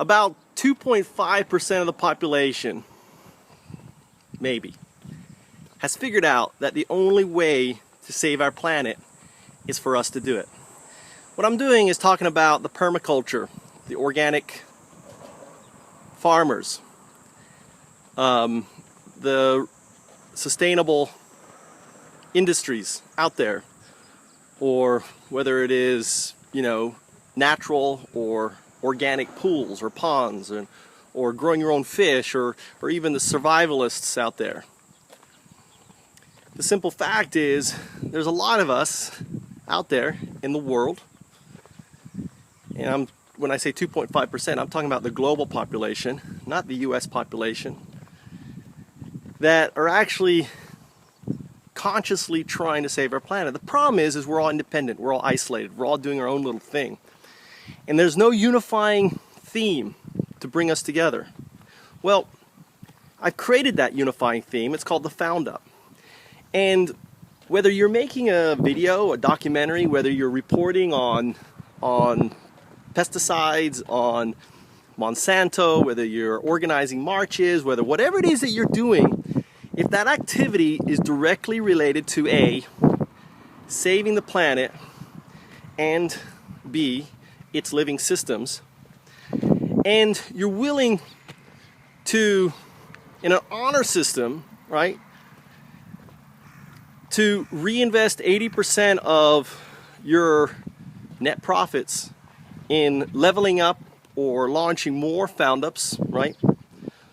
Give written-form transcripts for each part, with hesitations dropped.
About 2.5% of the population, maybe, has figured out that the only way to save our planet is for us to do it. What I'm doing is talking about the permaculture, the organic farmers, the sustainable industries out there, or whether it is, natural or organic pools or ponds, or growing your own fish, or even the survivalists out there. The simple fact is, there's a lot of us out there in the world, and when I say 2.5%, I'm talking about the global population, not the US population, that are actually consciously trying to save our planet. The problem is we're all independent, we're all isolated, we're all doing our own little thing. And there's no unifying theme to bring us together. Well, I've created that unifying theme. It's called the foundup. And whether you're making a video, a documentary, whether you're reporting on pesticides, on Monsanto, whether you're organizing marches, whatever it is that you're doing, if that activity is directly related to A, saving the planet, and B, its living systems, and you're willing to, in an honor system, right, to reinvest 80% of your net profits in leveling up or launching more foundups, right?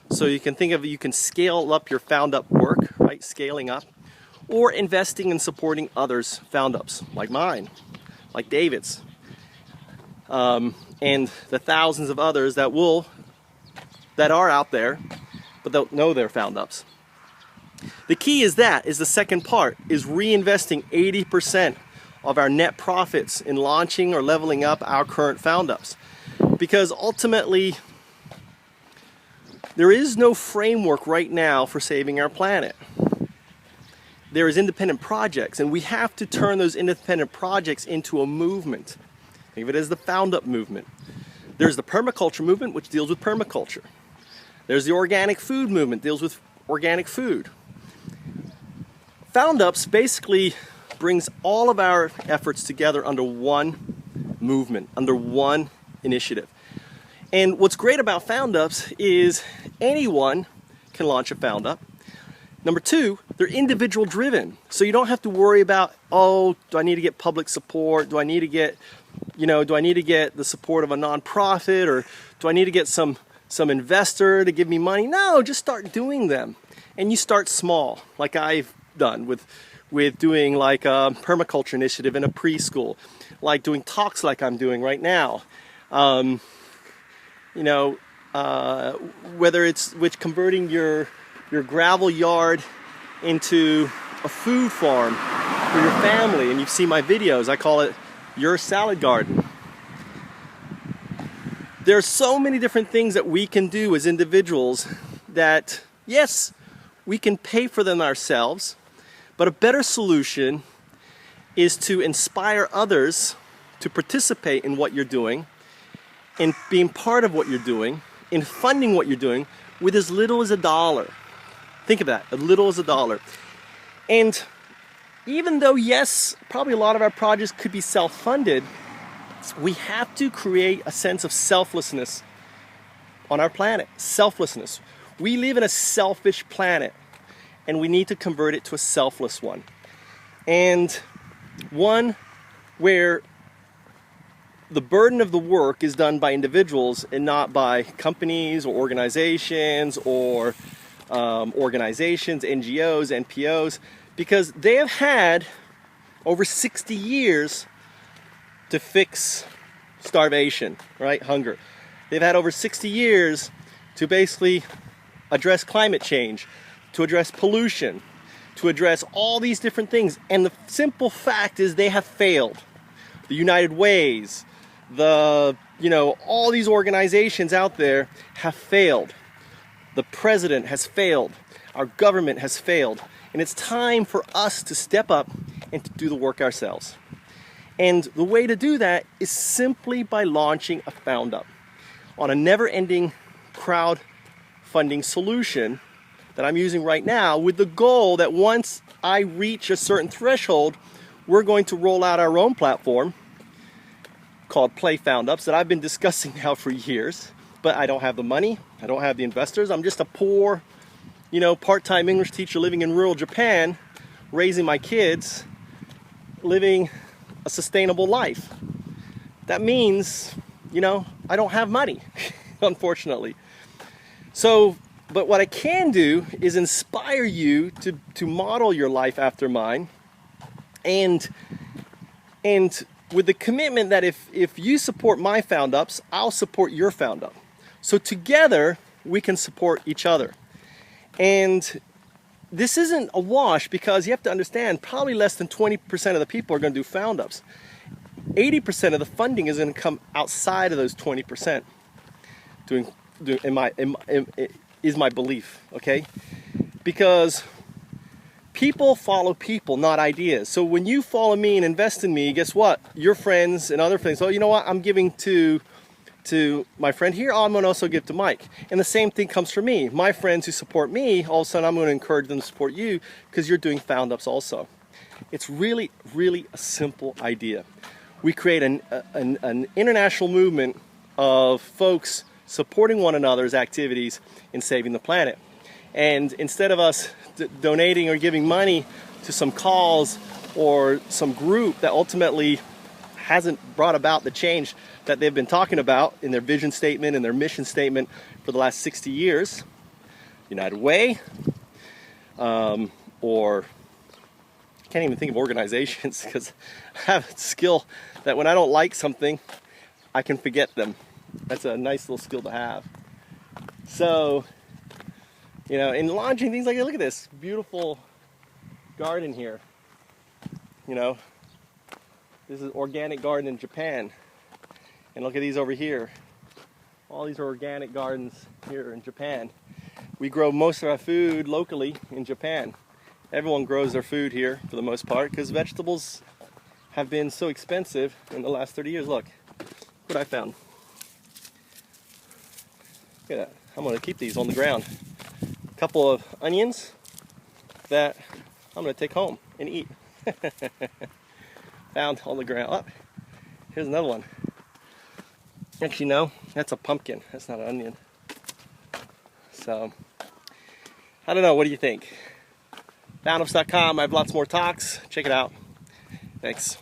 So you can think of, you can scale up your foundup work, right? Scaling up, or investing in supporting others' foundups, like mine, like David's, and the thousands of others that are out there, but don't know they're foundups. The key is the second part, is reinvesting 80% of our net profits in launching or leveling up our current foundups. Because ultimately, there is no framework right now for saving our planet. There is independent projects, and we have to turn those independent projects into a movement. Think of it as the foundup movement. There's the permaculture movement, which deals with permaculture. There's the organic food movement, deals with organic food. Foundups basically brings all of our efforts together under one movement, under one initiative. And what's great about foundups is anyone can launch a foundup. Number two, they're individual driven. So you don't have to worry about, oh, do I need to get public support? Do I need to get, the support of a nonprofit? Or do I need to get some investor to give me money? No, just start doing them. And you start small, like I've done with doing like a permaculture initiative in a preschool, like doing talks like I'm doing right now. Whether it's converting your gravel yard into a food farm for your family, and you've seen my videos, I call it your salad garden. There are so many different things that we can do as individuals that, yes, we can pay for them ourselves, but a better solution is to inspire others to participate in what you're doing, in being part of what you're doing, in funding what you're doing with as little as $1. Think of that, as little as $1. And even though, yes, probably a lot of our projects could be self-funded, we have to create a sense of selflessness on our planet. Selflessness. We live in a selfish planet, and we need to convert it to a selfless one. And one where the burden of the work is done by individuals and not by companies or organizations, NGOs, NPOs, because they have had over 60 years to fix starvation, right? Hunger. They've had over 60 years to basically address climate change, to address pollution, to address all these different things. And the simple fact is they have failed. The United Ways, all these organizations out there have failed. The president has failed. Our government has failed. And it's time for us to step up and to do the work ourselves. And the way to do that is simply by launching a foundup. on a never-ending crowdfunding solution that I'm using right now, with the goal that once I reach a certain threshold, we're going to roll out our own platform called playfoundups that I've been discussing now for years. But I don't have the money, I don't have the investors. I'm just a poor, part-time English teacher living in rural Japan, raising my kids, living a sustainable life. That means, I don't have money, unfortunately. So, but what I can do is inspire you to model your life after mine, and with the commitment that if you support my foundups, I'll support your foundup. So together we can support each other. And this isn't a wash, because you have to understand, probably less than 20% of the people are going to do foundups. 80% of the funding is going to come outside of those 20%. Is my belief, okay? Because people follow people, not ideas. So when you follow me and invest in me, guess what? Your friends and other friends, oh, you know what? I'm giving to my friend here, I'm going to also give to Mike. And the same thing comes for me. My friends who support me, all of a sudden I'm going to encourage them to support you, because you're doing foundups also. It's really, really a simple idea. We create an international movement of folks supporting one another's activities in saving the planet. And instead of us donating or giving money to some cause or some group that ultimately hasn't brought about the change that they've been talking about in their vision statement and their mission statement for the last 60 years, United Way, or I can't even think of organizations, because I have a skill that when I don't like something, I can forget them. That's a nice little skill to have. So, in launching things like that, look at this beautiful garden here. This is organic garden in Japan. And look at these over here. All these are organic gardens here in Japan. We grow most of our food locally in Japan. Everyone grows their food here for the most part, because vegetables have been so expensive in the last 30 years. Look what I found. Look at that. I'm going to keep these on the ground. A couple of onions that I'm going to take home and eat. Found on the ground. Oh, here's another one. Actually, no, that's a pumpkin. That's not an onion. So, I don't know. What do you think? Foundups.com. I have lots more talks. Check it out. Thanks.